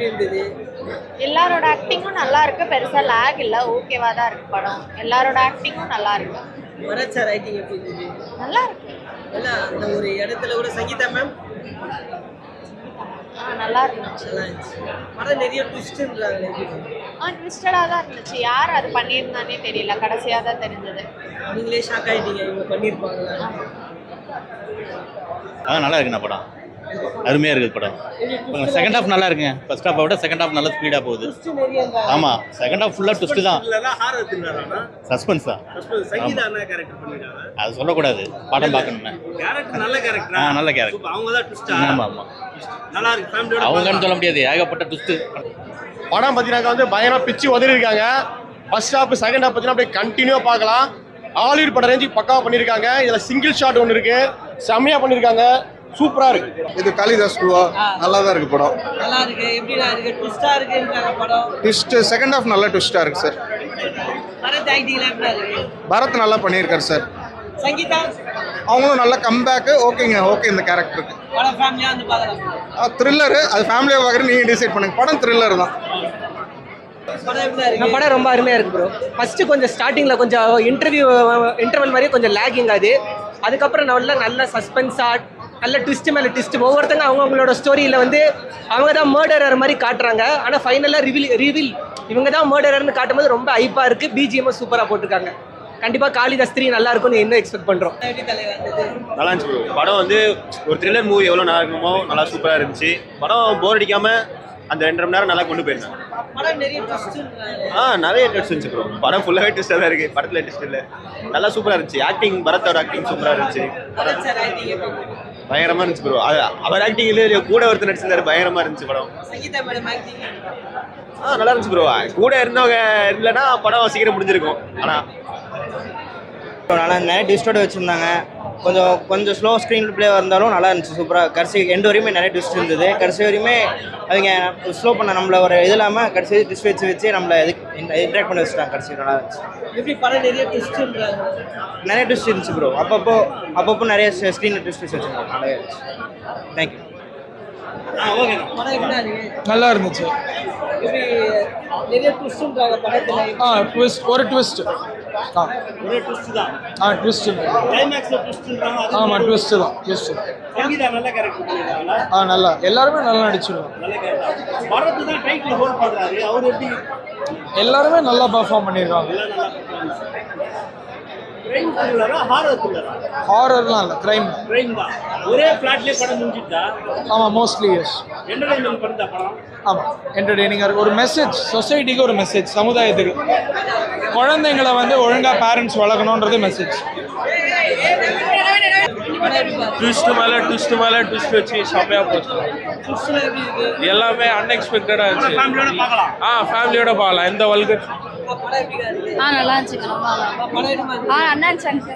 இருந்தது. எல்லாரோட ஆக்டிங்கும் நல்லா இருக்கு. பெருசா லேக் இல்ல. ஓகேவா தான் இருக்கு படம். எல்லாரோட ஆக்டிங்கும் நல்லா இருக்கு. பரத் சார் ரைட்டிங் எப்படி இருந்தது? நல்லா இருக்கு. இல்ல அந்த ஒரு இடத்துல கூட சங்கீதா மேம் நல்லா இருந்துச்சு. நல்லா இருந்துச்சு. படம் நிறைய ட்விஸ்ட்ன்றாங்க. ட்விஸ்டடா தான் இருந்துச்சு. யார் அது பண்ணியிருந்தானே தெரியல. கடைசியா தான் தெரிஞ்சது. நீங்களே ஷாக் ஆயிட்டீங்க இவங்க பண்ணியிருப்பாங்களா? நல்லா இருக்குண்ணா படம். அருமையாக இருக்குது படம். செகண்ட் ஹாஃப் நல்லா இருக்குங்க. ஃபர்ஸ்ட் ஹாஃபை விட செகண்ட் ஹாஃப் நல்லா ஸ்பீடாக போகுது. ஆமாம், செகண்ட் ஹாஃப் ஃபுல்லாக ட்விஸ்ட்டு தான். சஸ்பென்ஸ் தான். அது சொல்லக்கூடாது, படம் பார்க்கணுண்ணே. நல்ல கேரக்டர். ஆமாம் ஆமாம், அவங்கன்னு சொல்ல முடியாது, ஏகப்பட்ட ட்விஸ்ட்டு. படம் பார்த்தீங்கன்னாக்கா வந்து பயங்கரமாக பிச்சு உதறிருக்காங்க. ஃபர்ஸ்ட் ஹாஃப் செகண்ட் ஹாஃப் பார்த்தீங்கன்னா அப்படியே கண்டினியூவாக பார்க்கலாம். ஹாலிவுட் படம் ரேஞ்சுக்கு பக்காவாக பண்ணியிருக்காங்க. இதில் சிங்கிள் ஷாட் ஒன்று இருக்குது, செம்மையாக பண்ணியிருக்காங்க. சூப்பரா இருக்கு. இது காளிதாஸ் டூவா நல்லா தான் இருக்கு படம். நல்லா இருக்கு. எப்படிடா இருக்கு? ட்விஸ்டா இருக்குன்றாங்க படம். ட்விஸ்ட் செகண்ட் ஹாஃப் நல்லா ட்விஸ்டா இருக்கு சார். பரத் ஆக்டிங்ல எப்படி இருக்கு? பரத் நல்லா பண்ணியிருக்காரு சார். சங்கீதா அவங்களும் நல்ல கம்பேக். ஓகேங்க, ஓகே இந்த கேரக்டருக்கு. படம் ஃபேமிலியா வந்து பார்க்கலாம். த்ரில்லர், அது ஃபேமிலியா பார்க்குறது நீங்க டிசைட் பண்ணுங்க. படம் த்ரில்லர் தான். படம் ரொம்ப அருமையாக இருக்குது ப்ரோ. ஃபஸ்ட்டு கொஞ்சம் ஸ்டார்டிங்கில் கொஞ்சம் இன்டர்வல் மாதிரியே கொஞ்சம் லேக்கிங் ஆகுது. அதுக்கப்புறம் நல்ல சஸ்பென்ஸாக நல்ல ட்விஸ்ட் மேலே ட்விஸ்ட். ஒவ்வொருத்தங்க அவங்களோட ஸ்டோரியில் வந்து அவங்க தான் மர்டரர் மாதிரி காட்டுறாங்க. ஆனால் ஃபைனலாக ரிவீல் இவங்க தான் மர்டரர்னு காட்டும்போது ரொம்ப ஹைப்பாக இருக்குது. பிஜிஎம்மும் சூப்பராக போட்டிருக்காங்க. கண்டிப்பாக காளிதாஸ் 3 நல்லா இருக்கும்னு இன்னும் எக்ஸ்பெக்ட் பண்ணுறோம். நல்லா இருந்துச்சு ப்ரோ. படம் வந்து ஒரு த்ரில்லர் மூவி எவ்வளோ நல்லா இருக்குமோ நல்லா சூப்பராக இருந்துச்சு. படம் போர் அடிக்காமல் அந்த 2.5 மணி நேரம் நல்லா கொண்டு போயிருந்தேன். நிறைய ட்விஸ்ட் இருந்துச்சு ப்ரோ. படம் ஃபுல்லாகவே ட்விஸ்டாக தான் இருக்குது. படத்தில் ட்விஸ்ட் இல்லை. நல்லா சூப்பராக இருந்துச்சு. ஆக்டிங், பரத்தோட ஆக்டிங் சூப்பராக இருந்துச்சு. பயங்கரமாக இருந்துச்சு ப்ரோ. அவர் ஆக்டிங் இல்லை, கூட ஒருத்தர் நடிச்சிருந்தாரு. பயங்கரமாக இருந்துச்சு படம். நல்லா இருந்துச்சு ப்ரோ. கூட இருந்தவங்க இல்லைன்னா படம் சீக்கிரம் முடிஞ்சிருக்கும். ஆனால் நல்லா நிறைய ட்விஸ்டோட வச்சுருந்தாங்க. கொஞ்சம் ஸ்லோ ஸ்க்ரீன் ப்ளே இருந்தாலும் நல்லா இருந்துச்சு. சூப்பராக கடைசி எண்டு வரையுமே நிறைய ட்விஸ்ட் இருந்தது. கடைசி வரையுமே அவங்க ஸ்லோ பண்ண நம்மளை ஒரு இது இல்லாமல் கடைசி ட்விஸ்ட் வச்சு நம்மளை இன்ட்ராக்ட் பண்ணி வச்சுட்டாங்க. கடைசி நல்லா இருந்துச்சு. எப்படி படம் நிறைய ட்விஸ்ட்ன்றாங்க? நிறைய ட்விஸ்ட் இருந்துச்சு ப்ரோ. அப்பப்போ நிறைய ஸ்க்ரீனில் ட்விஸ்ட் வச்சுருந்தாங்க. நல்லா இருந்துச்சு. தேங்க்யூ. நல்லா இருந்துச்சு. நிறைய ட்விஸ்ட்ன்றாங்க படத்தில். ட்விஸ்ட், ஒரு ட்விஸ்ட். ஒரே ட்விஸ்ட் தான். ட்விஸ்ட். கிளைமேக்ஸ்ல ட்விஸ்ட்ன்றாங்க. ஆமாம், ட்விஸ்ட் தான். ட்விஸ்ட். சங்கீதா நல்ல கேரக்டர் பண்ணிருக்காங்க. நல்லா எல்லாருமே நல்லா நடிச்சிருக்காங்க. நல்ல கேரக்டர். பரத் தான் டைட்டில் ஹோல்ட் பண்றாரு. அவர் எப்படி? எல்லாருமே நல்லா பெர்ஃபார்ம் பண்ணியிருக்காங்க. Crime த்ரில்லரா horror த்ரில்லரா? ஹாரர்லாம் இல்லை, கிரைம் தான். ஒரே ஃபிளாட்லயே படம் முடிஞ்சிட்டா? ஆமாம், மோஸ்ட்லி எஸ். என்டர்டைன்மெண்ட் பண்ணத படம். ஆமாம், என்டர்டெய்னிங்காக இருக்குது. ஒரு மெசேஜ், சொசைட்டிக்கு ஒரு மெசேஜ், சமுதாயத்துக்கு குழந்தைங்களை வந்து ஒழுங்காக பேரண்ட்ஸ் வளர்க்கணுன்றது மெசேஜ். ட்விஸ்ட் மேலே ட்விஸ்ட் வச்சு செம்மையாக போச்சு. எல்லாமே அன்எக்ஸ்பெக்டடாக இருந்துச்சு. ஃபேமிலியோட பார்க்கலாம். எந்த வல்கர் நல்லா இருந்துச்சு. அண்ணா இருந்துச்சு.